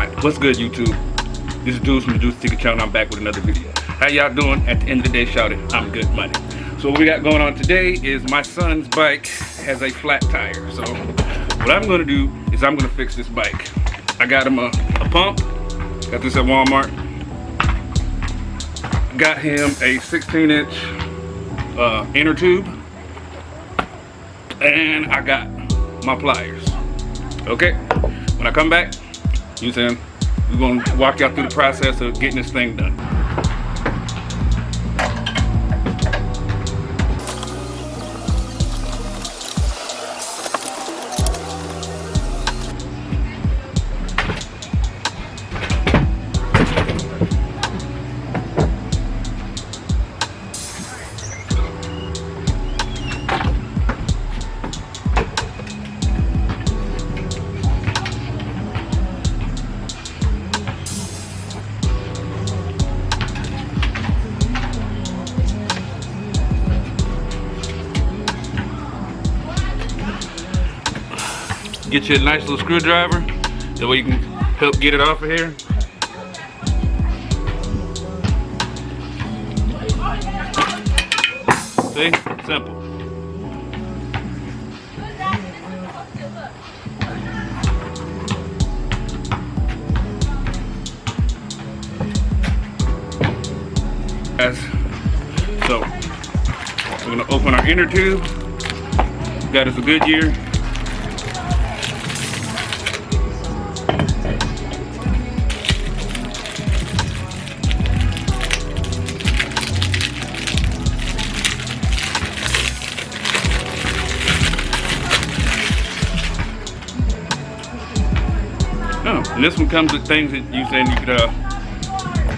Alright, what's good, YouTube? This is Dudes from the Juice Ticket Channel, and I'm back with another video. How y'all doing? At the end of the day, shout it, I'm good money. So what we got going on today is my son's bike has a flat tire. So what I'm gonna do is I'm gonna fix this bike. I got him a pump, got this at Walmart. Got him a 16-inch inner tube. And I got my pliers. Okay? When I come back, you saying, we're gonna walk y'all through the process of getting this thing done. Get you a nice little screwdriver, that way you can help get it off of here. See? Simple. So, we're gonna open our inner tube. Got us a Goodyear. And this one comes with things that you said you could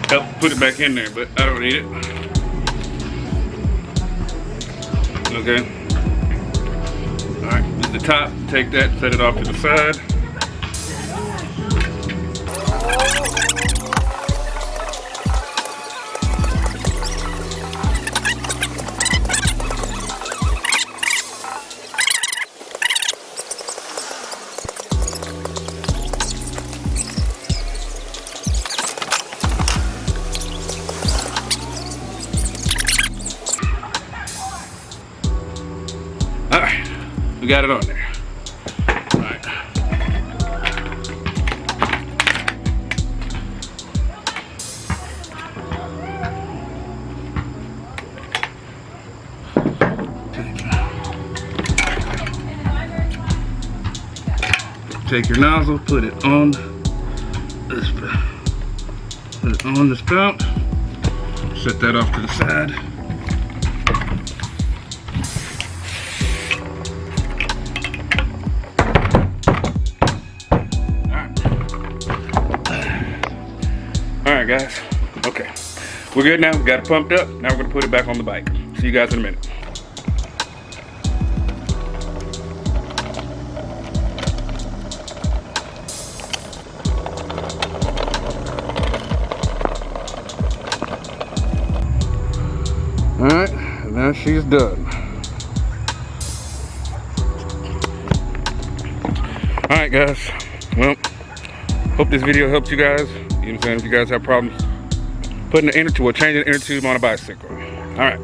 help put it back in there, but I don't need it. Okay. Alright, this is the top. Take that, set it off to the side. Alright, we got it on there. Alright. Take your nozzle, put it on this, put it on the spout, set that off to the side. Alright guys, okay, we're good now, we got it pumped up, now we're going to put it back on the bike. See you guys in a minute. Alright, now she's done. Alright guys, well, hope this video helped you guys. You know what I'm saying? If you guys have problems putting the inner tube or changing the inner tube on a bicycle. Alright.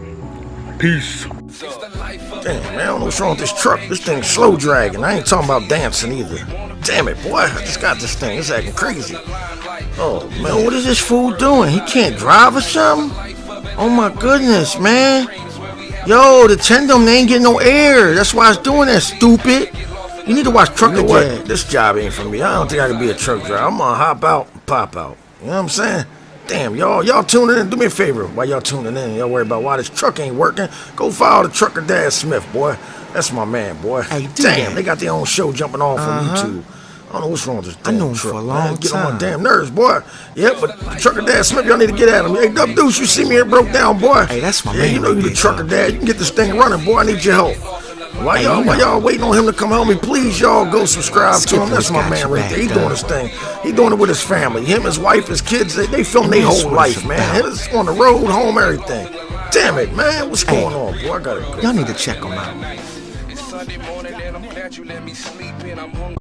Peace. Damn, man, I don't know what's wrong with this truck. This thing's slow dragging. I ain't talking about dancing either. Damn it, boy. I just got this thing. It's acting crazy. Oh, man, what is this fool doing? He can't drive or something? Oh, my goodness, man. Yo, the tandem, they ain't getting no air. That's why it's doing that, stupid. You need to watch Trucker Dad. This job ain't for me. I don't think I can be a truck driver. I'm gonna hop out and pop out. You know what I'm saying? Damn, y'all tuning in. Do me a favor. While y'all tuning in, y'all worry about why this truck ain't working. Go follow the Trucker Dad Smith, boy. That's my man, boy. Hey, damn, they got their own show jumping off on YouTube. I don't know what's wrong with this damn truck. I know him for a long time. Get on my damn nerves, boy. Yeah, but Trucker Dad Smith, y'all need to get at him. Hey, Dub Deuce, you see me here broke down, boy. Hey, that's my man. You know you the Trucker Dad. You can get this thing running, boy. I need your help. Why y'all waiting on him to come help me? Please, y'all go subscribe to him. That's my man right there. He doing his thing. He doing it with his family. Him, his wife, his kids. They film their whole life, man. It's on the road, home, everything. Damn it, man. What's going on, boy? I gotta go. Y'all need to check him out. It's Sunday morning and I'm glad you let me sleep in. I'm hungry.